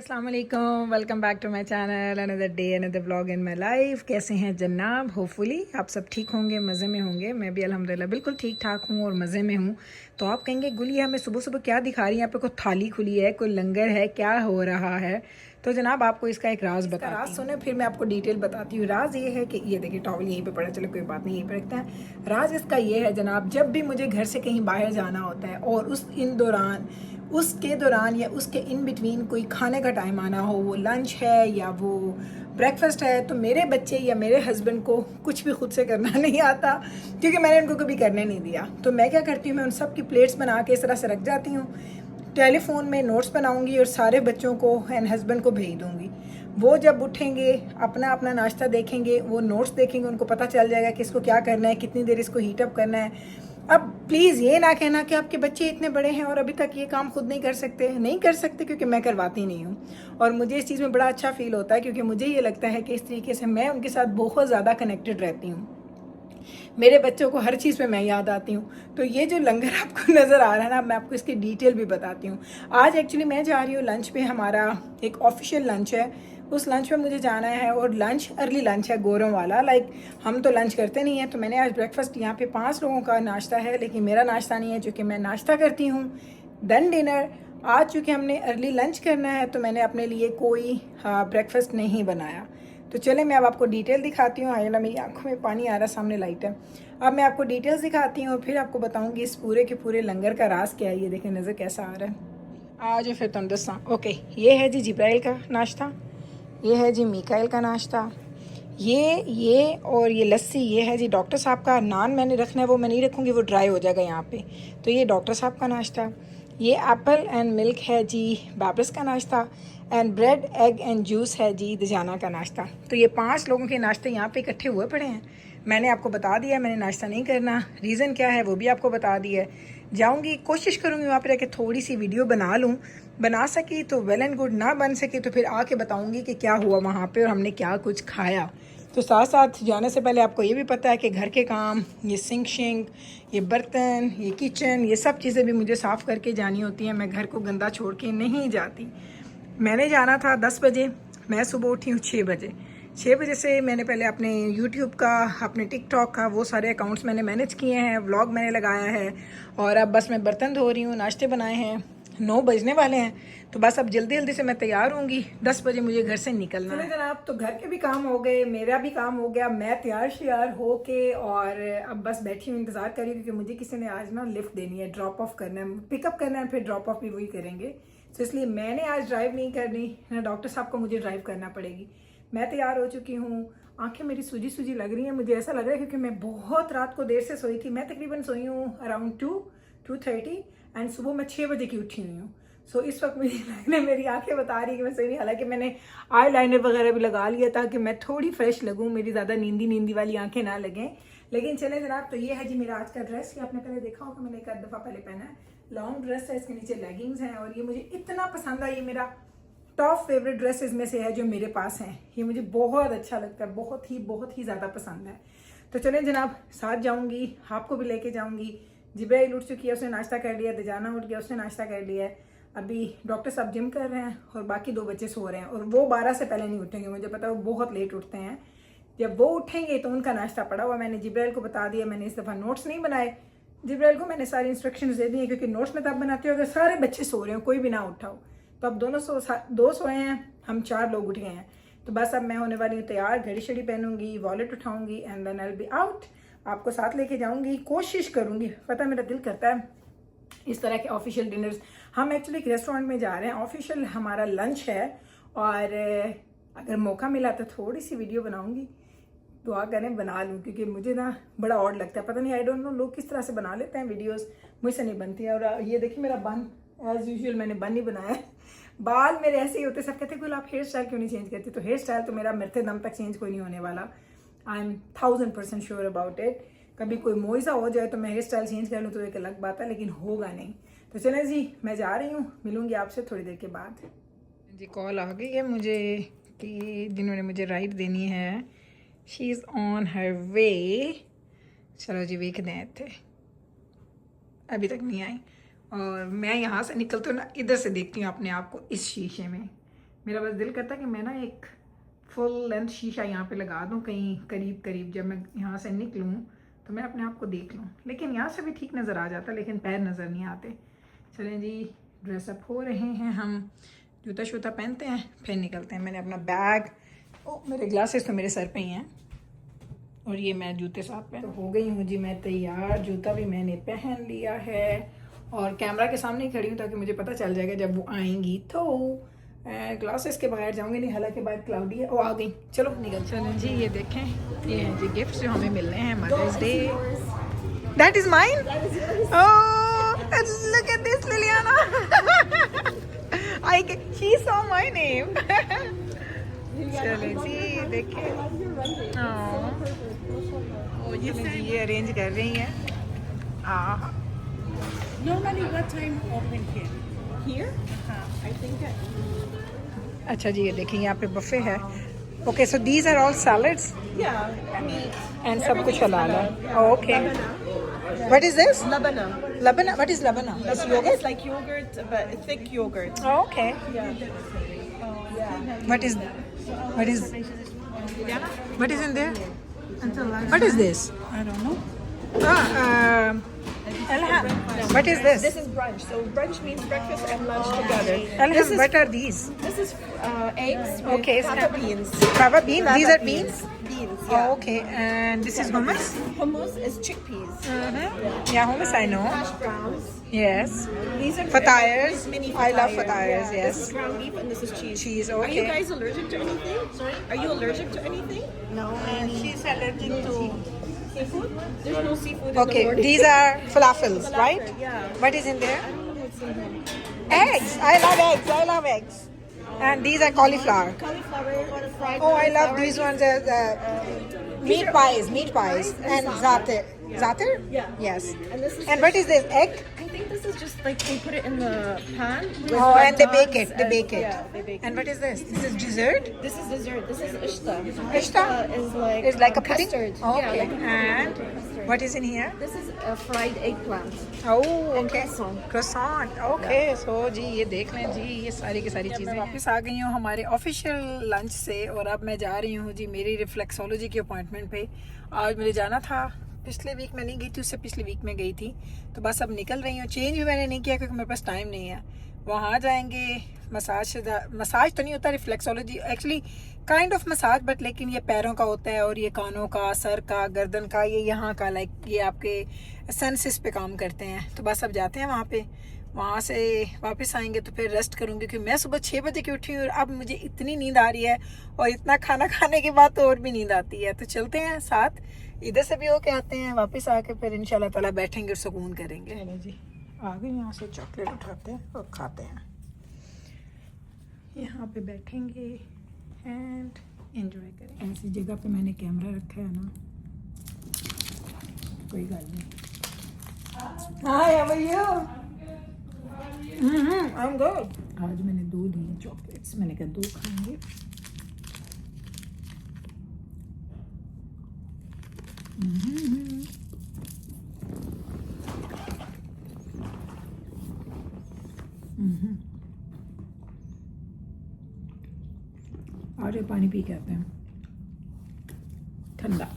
अस्सलाम वालेकुम, welcome back to my channel. Another day another vlog in my life. कैसे हैं जनाब? होपफुली आप सब ठीक होंगे, मज़े में होंगे। मैं भी अल्हम्दुलिल्लाह बिल्कुल ठीक ठाक हूँ और मज़े में हूँ। तो आप कहेंगे गुली हमें सुबह सुबह क्या दिखा रही है? यहाँ पे कोई थाली खुली है, कोई लंगर है, क्या हो रहा है? तो जनाब आपको इसका एक राज बताती हूँ। सुने फिर मैं आपको डिटेल बताती हूँ। राज ये है कि ये देखिए टॉवल यहीं पे पड़ा, चलो कोई बात नहीं, यहीं पे रखते हैं। राज इसका ये है जनाब, जब भी मुझे घर से कहीं बाहर जाना होता है और उसके दौरान या उसके इन बिटवीन कोई खाने का टाइम आना हो, वो लंच है या वो ब्रेकफास्ट है, तो मेरे बच्चे या मेरे हस्बैंड को कुछ भी खुद से करना नहीं आता, क्योंकि मैंने उनको कभी करने नहीं दिया। तो मैं क्या करती हूँ, मैं उन सब की प्लेट्स बना के इस तरह से रख जाती हूँ। टेलीफोन में नोट्स बनाऊंगी और सारे बच्चों को एंड हस्बैंड को भेज दूंगी। वो जब उठेंगे अपना अपना नाश्ता देखेंगे, वो नोट्स देखेंगे, उनको पता चल जाएगा कि इसको क्या करना है, कितनी देर इसको हीटअप करना है। अब प्लीज़ ये ना कहना कि आपके बच्चे इतने बड़े हैं और अभी तक ये काम खुद नहीं कर सकते, क्योंकि मैं करवाती नहीं हूँ। और मुझे इस चीज़ में बड़ा अच्छा फील होता है, क्योंकि मुझे ये लगता है कि इस तरीके से मैं उनके साथ बहुत ज़्यादा कनेक्टेड रहती हूँ। मेरे बच्चों को हर चीज़ में मैं याद आती हूँ। तो ये जो लंगर आपको नज़र आ रहा है ना, मैं आपको इसकी डिटेल भी बताती हूँ। आज एक्चुअली मैं जा रही हूँ लंच पे, हमारा एक ऑफिशियल लंच है, उस लंच में मुझे जाना है। और लंच अर्ली लंच है, गोरों वाला। लाइक हम तो लंच करते नहीं हैं, तो मैंने आज ब्रेकफास्ट, यहाँ पे 5 लोगों का नाश्ता है, लेकिन मेरा नाश्ता नहीं है, चूँकि मैं नाश्ता करती हूँ देन डिनर। आज चूँकि हमने अर्ली लंच करना है, तो मैंने अपने लिए कोई ब्रेकफास्ट नहीं बनाया। तो चले मैं अब आपको डिटेल दिखाती हूँ। आया ना, मेरी आंखों में पानी आ रहा, सामने लाइट है। अब मैं आपको डिटेल्स दिखाती हूँ, फिर आपको बताऊँगी इस पूरे के पूरे लंगर का राज क्या है। ये देखें नज़र कैसा आ रहा है। आज फिर तुम दसा। ओके, ये है जी जिब्राइल का नाश्ता, ये है जी मीकाइल का नाश्ता, ये और ये लस्सी, ये है जी डॉक्टर साहब का। नान मैंने रखना है, वो मैं नहीं रखूँगी, वो ड्राई हो जाएगा यहाँ पे। तो ये डॉक्टर साहब का नाश्ता। ये एप्पल एंड मिल्क है जी बाबरस का नाश्ता। And bread egg and juice है जी दजाना का नाश्ता। तो ये 5 लोगों के नाश्ते यहाँ पे इकट्ठे हुए पड़े हैं। मैंने आपको बता दिया मैंने नाश्ता नहीं करना, रीज़न क्या है वो भी आपको बता दिया है। जाऊँगी, कोशिश करूँगी वहाँ पर रह के थोड़ी सी वीडियो बना लूँ, बना सकी तो वेल एंड गुड, ना बन सके तो फिर आके बताऊँगी कि क्या हुआ वहाँ पर और हमने क्या कुछ खाया। तो साथ साथ जाने से पहले आपको ये भी पता है कि घर के काम, ये सिंक शिंक, ये बर्तन, ये किचन, ये सब चीज़ें भी मुझे साफ़ करके जानी होती हैं। मैं घर को गंदा छोड़ के नहीं जाती। मैंने जाना था 10 बजे, मैं सुबह उठी हूँ 6 बजे। 6 बजे से मैंने पहले अपने यूट्यूब का, अपने टिकटॉक का, वो सारे अकाउंट्स मैंने मैनेज किए हैं, व्लॉग मैंने लगाया है। और अब बस मैं बर्तन धो रही हूँ, नाश्ते बनाए हैं, 9 बजने वाले हैं। तो बस अब जल्दी जल्दी से मैं तैयार होंगी, 10 बजे मुझे घर से निकलना है। जनाब, तो घर के भी काम हो गए, मेरा भी काम हो गया, मैं तैयार श्यार हो के और अब बस बैठी हूँ, इंतज़ार कर रही हूँ, क्योंकि मुझे किसी ने आज ना लिफ्ट देनी है, ड्रॉप ऑफ करना है, पिकअप करना है, फिर ड्रॉप ऑफ भी वही करेंगे। तो इसलिए मैंने आज ड्राइव नहीं करनी ना, डॉक्टर साहब को मुझे ड्राइव करना पड़ेगी। मैं तैयार हो चुकी हूँ, आंखें मेरी सूजी सूजी लग रही हैं, मुझे ऐसा लग रहा है क्योंकि मैं बहुत रात को देर से सोई थी। मैं तकरीबन सोई हूँ अराउंड 2:30 एंड सुबह मैं 6 बजे की उठी हुई हूँ। सो इस वक्त मेरी आंखें बता रही है कि मैं सही नहीं। हालांकि मैंने आई लाइनर वगैरह भी लगा लिया ताकि मैं थोड़ी फ्रेश लगूँ, मेरी ज़्यादा नींदी वाली आंखें ना लगें। लेकिन चले जनाब, तो ये है जी मेरा आज का ड्रेस। ये आपने पहले देखा होगा, मैंने एक आध दफ़ा पहले पहना है। लॉन्ग ड्रेस है, इसके नीचे लेगिंग्स हैं और ये मुझे इतना पसंद है। ये मेरा टॉप फेवरेट ड्रेसेस में से है जो मेरे पास हैं। ये मुझे बहुत अच्छा लगता है, बहुत ही ज़्यादा पसंद है। तो चलें जनाब, साथ जाऊँगी, आपको भी लेके जाऊँगी। जिब्राइल उठ चुकी है, उसने नाश्ता कर लिया, दजाना उठ गया, उसने नाश्ता कर लिया है। अभी डॉक्टर साहब जिम कर रहे हैं और बाकी 2 बच्चे सो रहे हैं, और वो 12 से पहले नहीं उठेंगे, मुझे पता है वो बहुत लेट उठते हैं। जब वो उठेंगे तो उनका नाश्ता पड़ा हुआ, मैंने जिब्राइल को बता दिया। मैंने इस दफ़ा नोट्स नहीं बनाए, जिब्राइल को मैंने सारी इंस्ट्रक्शंस दे दी हैं, क्योंकि नोट्स में तब बनाते हो अगर सारे बच्चे सो रहे हो, कोई भी ना उठाओ। तो अब दो सोए हैं, हम 4 लोग उठ गए हैं। तो बस अब मैं होने वाली हूँ तैयार, घड़ी शड़ी पहनूंगी, वॉलेट उठाऊंगी and then I will be out. आपको साथ लेके जाऊंगी, कोशिश करूंगी। पता मेरा दिल करता है इस तरह के ऑफिशियल डिनर्स। हम एक्चुअली एक रेस्टोरेंट में जा रहे हैं, ऑफिशियल हमारा लंच है, और अगर मौका मिला तो थोड़ी सी वीडियो बनाऊंगी। दुआ करें बना लूँ, क्योंकि मुझे ना बड़ा ऑड लगता है, पता नहीं, आई डोंट नो लोग किस तरह से बना लेते हैं वीडियोस, मुझसे नहीं बनती है। और ये देखिए मेरा बन, एज यूजुअल मैंने बन ही बनाया है। बाल मेरे ऐसे ही होते, सब कहते हैं आप हेयर स्टाइल क्यों नहीं चेंज करती? तो हेयर स्टाइल तो मेरा मरते दम तक चेंज कोई नहीं होने वाला। I am 1000% sure about it. कभी कोई मुआवजा हो जाए तो मैं हेयर स्टाइल चेंज कर लूँ तो एक अलग बात है, लेकिन होगा नहीं। तो चलें जी, मैं जा रही हूँ, मिलूंगी आपसे थोड़ी देर के बाद। जी कॉल आ गई है मुझे कि जिन्होंने मुझे राइड देनी है, शी इज़ ऑन हर वे। चलो जी वेखते हैं, थे अभी तक नहीं आई। और मैं यहाँ से निकलती हूँ ना, इधर से देखती हूँ अपने आप को इस शीशे में, मेरा बस दिल करता है कि मैं ना एक फुल लेंथ शीशा यहाँ पे लगा दूँ कहीं करीब करीब, जब मैं यहाँ से निकलूँ तो मैं अपने आप को देख लूँ। लेकिन यहाँ से भी ठीक नज़र आ जाता, लेकिन पैर नज़र नहीं आते। चलें जी, ड्रेसअप हो रहे हैं हम, जूता शूता पहनते हैं, फिर निकलते हैं। मैंने अपना बैग, मेरे ग्लासेस तो मेरे सर पे ही हैं, और ये मैं जूते साथ पहन। तो हो गई हूँ जी मैं तैयार, जूता भी मैंने पहन लिया है और कैमरा के सामने ही खड़ी हूँ ताकि मुझे पता चल जाएगा जब वो आएंगी। तो ग्लासेस के बगैर जाऊँगी नहीं, हालांकि बाहर क्लाउडी है। वो आ गई, चलो निकल। चलें जी, ये देखें, ये हैं जी गिफ्ट जो हमें मिलने हैं mother's day. That is mine. Oh look at this Liliana, she saw my name. चलें जी देखें, ये अरेंज कर रही हैं। Normally, what time open here? Here? I think that. अच्छा जी, ये देखें यहाँ पे बफे है। Okay, so these are all salads Yeah, I mean. And सब कुछ हलाल है। Okay, what is this? Labana. Labana? What is labana? That's yogurt? It's like yogurt, but thick yogurt. Oh, okay. Yeah. What is in there? What is this? I don't know. Elham. What is this? This is brunch. So brunch means breakfast and lunch together. Elham, what are these? This is eggs with Okay, fava beans. Fava bean? Fava These are beans? Beans, Oh, yeah. okay. And this is hummus? Hummus is chickpeas. Yeah, hummus I know. Hash browns. Yes. These are Fatayers. these mini I love fatayers. fatayers, Yeah. yes. This is ground beef and this is cheese. Cheese, Are you okay. guys allergic to anything? Sorry? Are you allergic to anything? No, and she's allergic to Seafood? There's no seafood in Okay, the morning. these are falafels, right? Yeah. What is in there? I don't know what's in here. Eggs. I love eggs. I love eggs. And these are cauliflower. Cauliflower, fried Oh, I love cauliflower. these ones as meat pies, and zatir. Zatir? Yeah. Yes. And this is And what is this? Egg? I think this is just like they put it in the pan. with Oh, and they bake wontons it. They and- bake it. Yeah, they bake And it. what is this? This is dessert? This is dessert. This is ishta. Ishta? is like It's like a pudding? custard. Okay. Yeah, like a And custard. what is in here? This is a fried eggplant. Oh, And okay. croissant. Croissant. Okay. So जी ये देख लें जी, ये सारी की सारी चीज़ें। वापस आ गई हूँ हमारे ऑफिशियल लंच से, और अब मैं जा रही हूँ जी मेरी रिफ्लेक्सोलॉजी के अपॉइंटमेंट पे। आज मुझे जाना था, पिछले वीक में नहीं गई थी, उससे पिछले वीक में गई थी, तो बस अब निकल रही हूँ। चेंज भी मैंने नहीं किया क्योंकि मेरे पास टाइम नहीं है। वहाँ जाएंगे, मसाज तो नहीं होता, reflexology actually kind of massage, but लेकिन ये पैरों का होता है और ये कानों का, सर का, गर्दन का, ये यहाँ का, लाइक ये आपके सेंसेस पे काम करते हैं। तो बस अब जाते हैं वहाँ पे, वहाँ से वापस आएंगे तो फिर रेस्ट करूँगी, क्योंकि मैं सुबह 6 बजे की उठी हूँ और अब मुझे इतनी नींद आ रही है, और इतना खाना खाने के बाद तो और भी नींद आती है। तो चलते हैं साथ, इधर से भी होके आते हैं, वापस आके फिर इंशाल्लाह ताला बैठेंगे और सुकून करेंगे। चलो जी, आगे यहाँ से चॉकलेट उठाते हैं और खाते हैं। यहाँ पे बैठेंगे एंड एंजॉय करेंगे। ऐसी जगह पे मैंने कैमरा रखा है ना, कोई गल नहीं। Hi, how are you? I am good. आज मैंने 2 दी चॉकलेट्स, मैंने कहा 2 खाएंगे। और ये पानी पी के आते हैं ठंडा।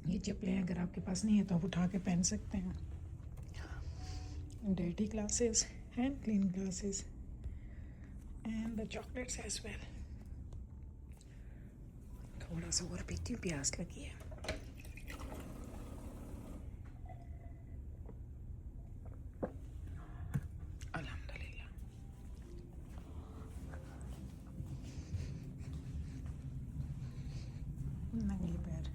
ये चप्पलें अगर आपके पास नहीं है तो आप उठा के पहन सकते हैं। Dirty glasses and clean glasses and the chocolates as well. थोड़ा सा और पीती हूँ, प्यास लगी है। अल्हम्दुलिल्लाह। नंगे पैर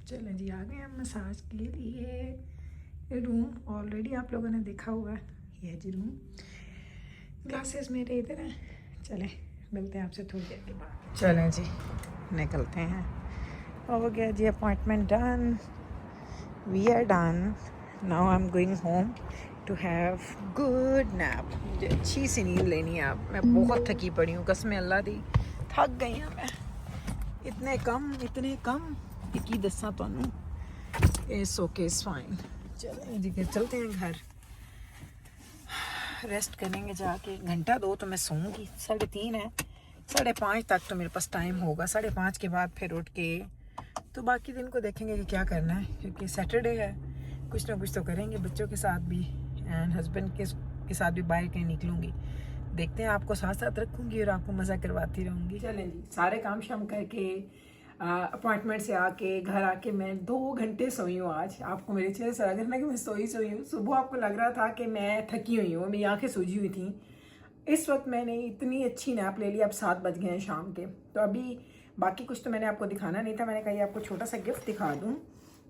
चलें जी, आ गए हम मसाज के लिए। रूम ऑलरेडी आप लोगों ने देखा हुआ है, ये है जी रूम। ग्लासेस मेरे इधर हैं। चलें, मिलते हैं आपसे थोड़ी देर के बाद। चलें जी, निकलते हैं। हो गया जी appointment done. We are done. Now I am going home to have good nap. मुझे अच्छी सी नींद लेनी है अब. मैं बहुत थकी पड़ी हूँ कसम अल्लाह दी. थक गई हूँ मैं. इतने कम कि दसा तुहानू. It's okay it's fine. चलें जी फिर चलते हैं घर. रेस्ट करेंगे जाके. घंटा 2 तो मैं सोऊंगी. 3:30 है. 5:30 तक तो मेरे पास टाइम होगा. 5:30 के बाद फिर उठ के तो बाकी दिन को देखेंगे कि क्या करना है, क्योंकि सैटरडे है. कुछ ना कुछ तो करेंगे बच्चों के साथ भी एंड हस्बैंड के साथ भी बाहर कहीं निकलूँगी. देखते हैं. आपको साथ साथ रखूँगी और आपको मज़ा करवाती रहूँगी. चलें जी सारे काम शाम करके अपॉइंटमेंट से आके घर आके मैं 2 घंटे सोई हूँ आज. आपको मेरे चेहरे से लग रहा है कि मैं सोई हूँ. सुबह आपको लग रहा था कि मैं थकी हुई हूँ, मेरी आँखें सूजी हुई थी. इस वक्त मैंने इतनी अच्छी नैप ले ली. अब 7 बज गए हैं शाम के. तो अभी बाकी कुछ तो मैंने आपको दिखाना नहीं था. मैंने कहा आपको छोटा सा गिफ्ट दिखा दूँ,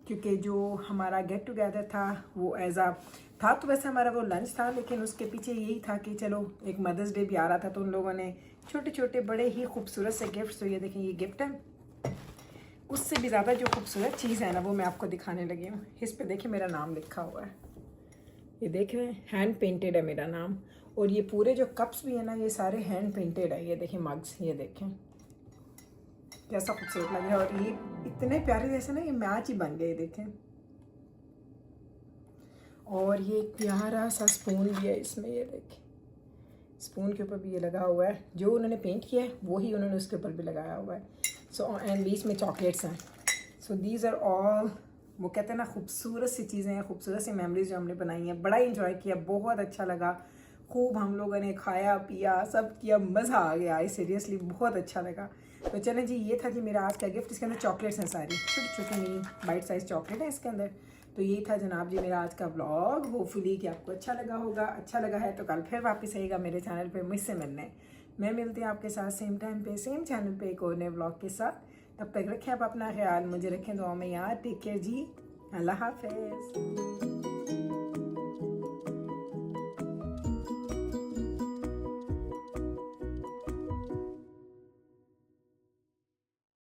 क्योंकि जो हमारा गेट टुगेदर था वो एज आ था. तो वैसे हमारा वो लंच था, लेकिन उसके पीछे यही था कि चलो एक मदर्स डे भी आ रहा था, तो उन लोगों ने छोटे छोटे बड़े ही खूबसूरत से गिफ्ट. तो ये देखें ये गिफ्ट है. उससे भी ज़्यादा जो खूबसूरत चीज़ है ना वो मैं आपको दिखाने लगी हूँ. इस पे देखिए मेरा नाम लिखा हुआ है. ये देख रहे हैं हैंड पेंटेड है मेरा नाम. और ये पूरे जो कप्स भी है ना ये सारे हैंड पेंटेड है. ये देखें मग्स, ये देखें कैसा खूबसूरत लग रहा है. और ये इतने प्यारे जैसे ना ये मैच ही बन गए. देखें. और ये प्यारा सा स्पून भी है इसमें. ये देखें स्पून के ऊपर भी ये लगा हुआ है. जो उन्होंने पेंट किया है वही उन्होंने उसके ऊपर भी लगाया हुआ है. सो एंड बीच में चॉकलेट्स हैं. सो दीज आर ऑल वो कहते हैं ना खूबसूरत सी चीज़ें हैं, खूबसूरत सी मेमोरीज जो हमने बनाई हैं. बड़ा इंजॉय किया, बहुत अच्छा लगा. खूब हम लोगों ने खाया पिया सब किया, मज़ा आ गया. सीरियसली बहुत अच्छा लगा. तो चलें जी ये था जी मेरा आज का गिफ्ट. इसके अंदर चॉकलेट्स हैं सारी छोटी छोटी मिनी बाइट साइज चॉकलेट है इसके अंदर. तो ये था जनाब जी मेरा आज का व्लॉग. होपफुली कि आपको अच्छा लगा होगा. अच्छा लगा है तो कल फिर वापस आइएगा मेरे चैनल पे मुझसे मिलने. मैं मिलती हूँ आपके साथ सेम टाइम पे सेम चैनल पे एक और नए व्लॉग के साथ. तब तक रखें आप अपना ख्याल, मुझे रखें दुआ में याद. टेक केयर जी. अल्लाह हाफिज़.